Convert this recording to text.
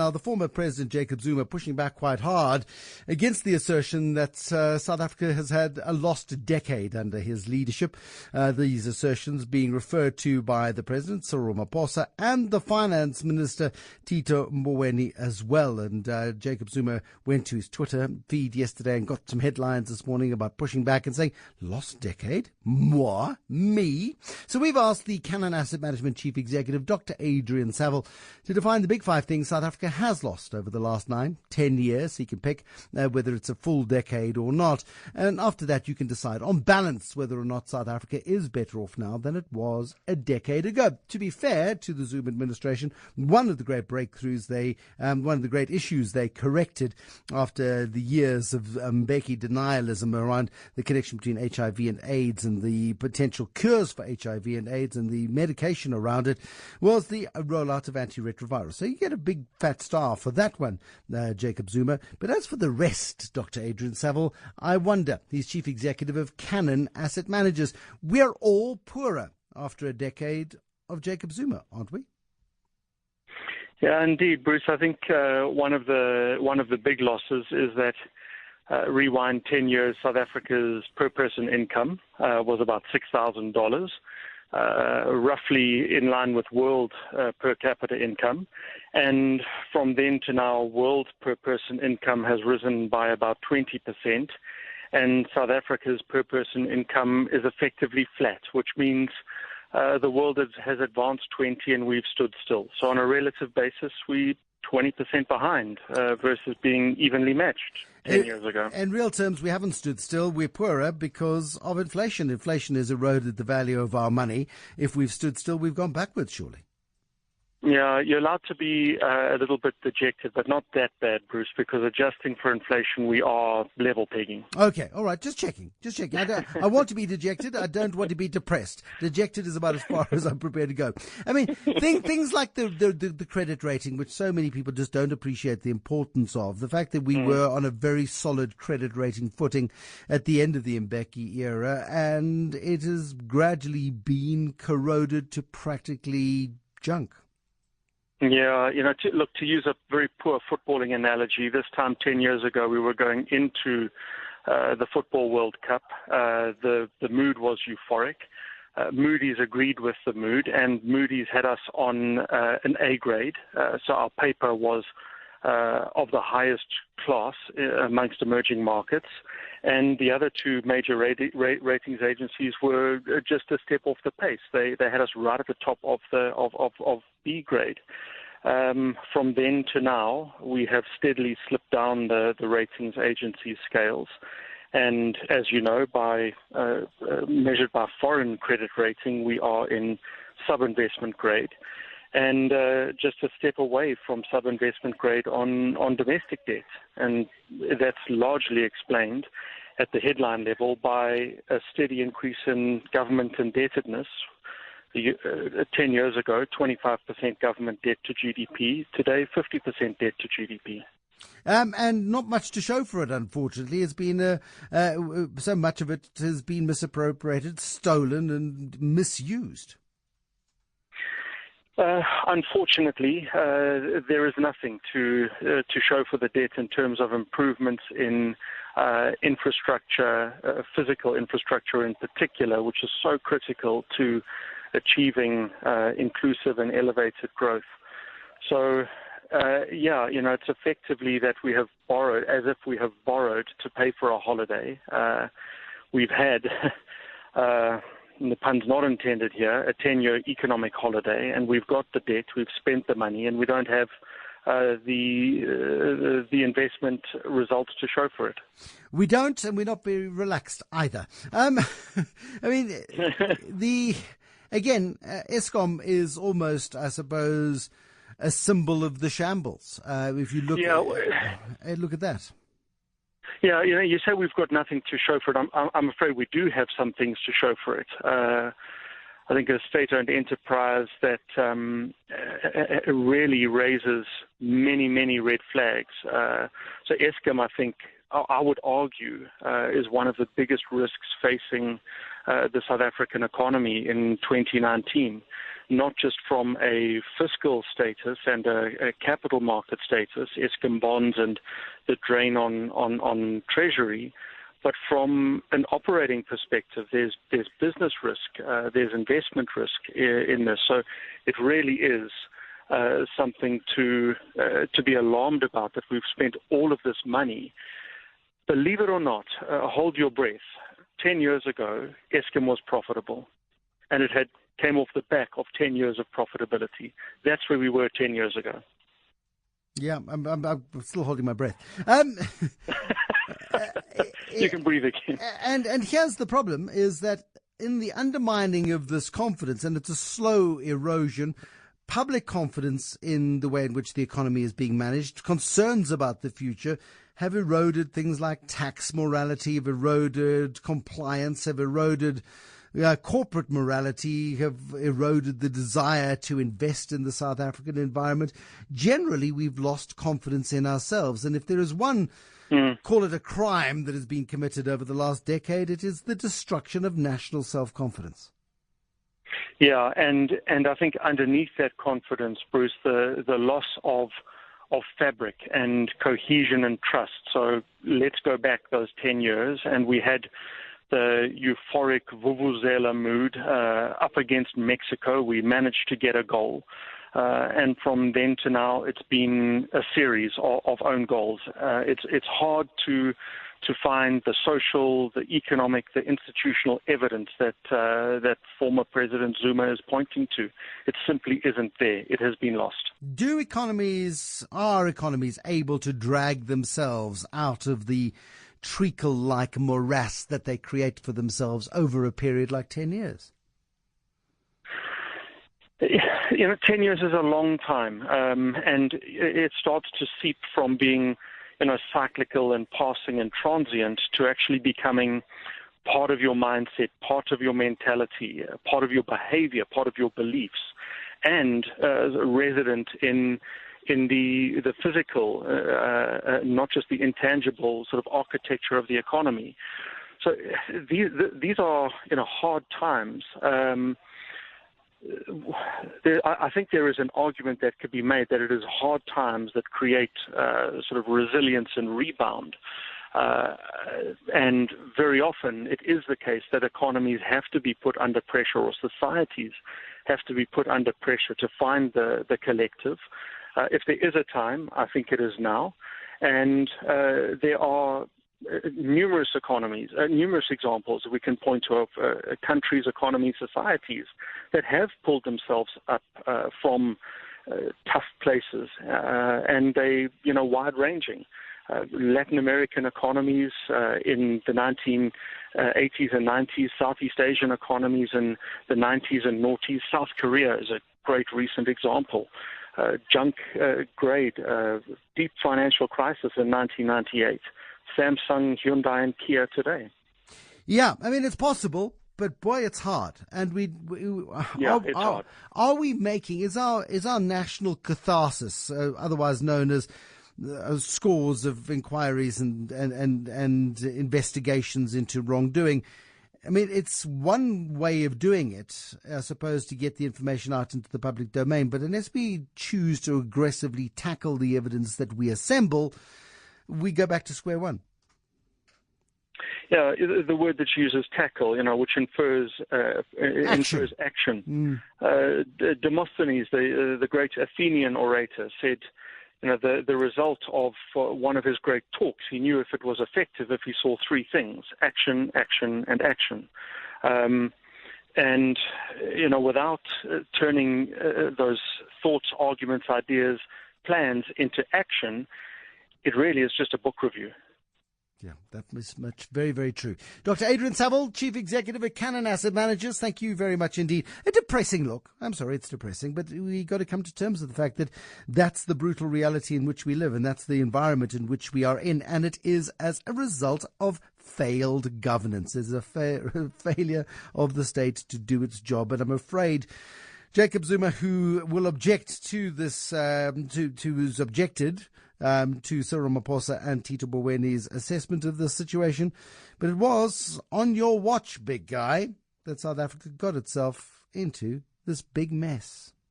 Now, the former President Jacob Zuma pushing back quite hard against the assertion that South Africa has had a lost decade under his leadership. These assertions being referred to by the President, Cyril Ramaphosa, and the Finance Minister, Tito Mboweni, as well. And Jacob Zuma went to his Twitter feed yesterday and got some headlines this morning about pushing back and saying, lost decade? Moi? Me? So we've asked the Cannon Asset Management Chief Executive, Dr Adrian Saville, to define the big five things South Africa has lost over the last 9-10 years. He can pick whether it's a full decade or not. And after that, you can decide on balance whether or not South Africa is better off now than it was a decade ago. To be fair to the Zuma administration, one of the great breakthroughs one of the great issues they corrected after the years of Mbeki denialism around the connection between HIV and AIDS and the potential cures for HIV and AIDS and the medication around it was the rollout of antiretrovirals. So you get a big fat star for that one, Jacob Zuma. But as for the rest, Dr. Adrian Saville, I wonder. He's chief executive of Cannon Asset Managers. We're all poorer after a decade of Jacob Zuma, aren't we? Yeah, indeed, Bruce. I think one of the big losses is that rewind 10 years, South Africa's per-person income was about $6,000. Roughly in line with world per capita income. And from then to now, world per person income has risen by about 20%. And South Africa's per person income is effectively flat, which means the world has advanced 20 and we've stood still. So on a relative basis, we're 20% behind versus being evenly matched 10 years ago. In real terms, we haven't stood still. We're poorer because of inflation. Inflation has eroded the value of our money. If we've stood still, we've gone backwards, surely. Yeah, you're allowed to be a little bit dejected, but not that bad, Bruce, because adjusting for inflation, we are level pegging. Okay, all right, just checking. I want to be dejected. I don't want to be depressed. Dejected is about as far as I'm prepared to go. I mean, things like the credit rating, which so many people just don't appreciate the importance of. The fact that we were on a very solid credit rating footing at the end of the Mbeki era, and it has gradually been corroded to practically junk. Yeah, to use a very poor footballing analogy, this time 10 years ago we were going into the Football World Cup. The mood was euphoric. Moody's agreed with the mood, and Moody's had us on an A grade. So our paper was of the highest class amongst emerging markets. And the other two major ratings agencies were just a step off the pace. They had us right at the top of B grade. From then to now, we have steadily slipped down the ratings agency scales. And as you know, measured by foreign credit rating, we are in sub-investment grade. And just a step away from sub-investment grade on domestic debt. And that's largely explained at the headline level by a steady increase in government indebtedness. 10 years ago, 25% government debt to GDP. Today, 50% debt to GDP. And not much to show for it, unfortunately. It's been so much of it has been misappropriated, stolen and misused. Unfortunately, there is nothing to show for the debt in terms of improvements in infrastructure, physical infrastructure in particular, which is so critical to achieving inclusive and elevated growth. So, it's effectively that we have borrowed, as if we have borrowed to pay for a holiday. We've had... and the pun's not intended here, a 10-year economic holiday, and we've got the debt, we've spent the money, and we don't have the investment results to show for it. We don't, and we're not very relaxed either. Eskom is almost, I suppose, a symbol of the shambles. If you look at that. Yeah, you say we've got nothing to show for it. I'm afraid we do have some things to show for it. I think a state-owned enterprise that really raises many, many red flags. So Eskom, I think, I would argue, is one of the biggest risks facing the South African economy in 2019. not just from a fiscal status and a capital market status, Eskom bonds and the drain on treasury, but from an operating perspective, there's business risk, there's investment risk in this. So it really is something to be alarmed about, that we've spent all of this money. Believe it or not, hold your breath. 10 years ago, Eskom was profitable, and it came off the back of 10 years of profitability. That's where we were 10 years ago. Yeah, I'm still holding my breath. You can breathe again. And here's the problem, is that in the undermining of this confidence, and it's a slow erosion, public confidence in the way in which the economy is being managed, concerns about the future, have eroded things like tax morality, have eroded compliance, have eroded corporate morality, have eroded the desire to invest in the South African environment. Generally, we've lost confidence in ourselves. And if there is one, call it a crime, that has been committed over the last decade, it is the destruction of national self-confidence. Yeah, and I think underneath that confidence, Bruce, the loss of fabric and cohesion and trust. So let's go back those 10 years, and we had the euphoric vuvuzela mood up against Mexico. We managed to get a goal. And from then to now, it's been a series of own goals. It's hard to find the social, the economic, the institutional evidence that former President Zuma is pointing to. It simply isn't there. It has been lost. Are economies able to drag themselves out of the treacle-like morass that they create for themselves over a period like 10 years? 10 years is a long time, and it starts to seep from being, cyclical and passing and transient to actually becoming part of your mindset, part of your mentality, part of your behavior, part of your beliefs, and resident in the physical, not just the intangible sort of architecture of the economy. So these are hard times. I think there is an argument that could be made that it is hard times that create sort of resilience and rebound. And very often it is the case that economies have to be put under pressure, or societies have to be put under pressure to find the collective. If there is a time, I think it is now. And there are numerous economies, numerous examples that we can point to of countries, economies, societies that have pulled themselves up from tough places, and they, wide-ranging. Latin American economies in the 1980s and 90s, Southeast Asian economies in the 90s and noughties. South Korea is a great recent example. Junk grade, deep financial crisis in 1998. Samsung, Hyundai, and Kia today. Yeah, I mean, it's possible, but boy, it's hard. And it's hard. Are we making, is our national catharsis, otherwise known as scores of inquiries and investigations into wrongdoing? I mean, it's one way of doing it, I suppose, to get the information out into the public domain. But unless we choose to aggressively tackle the evidence that we assemble, we go back to square one. Yeah, the word that she uses, tackle, which infers action. Demosthenes, the great Athenian orator, said, the result of one of his great talks, he knew if it was effective if he saw three things: action, action, and action. And without turning those thoughts, arguments, ideas, plans into action, it really is just a book review. Yeah, that is very, very true. Dr. Adrian Saville, Chief Executive at Cannon Asset Managers, thank you very much indeed. A depressing look. I'm sorry, it's depressing, but we got to come to terms with the fact that that's the brutal reality in which we live, and that's the environment in which we are in, and it is as a result of failed governance. There's a failure of the state to do its job, and I'm afraid Jacob Zuma, who will object to this, who's objected to Cyril Ramaphosa and Tito Mbowene's assessment of the situation. But it was on your watch, big guy, that South Africa got itself into this big mess?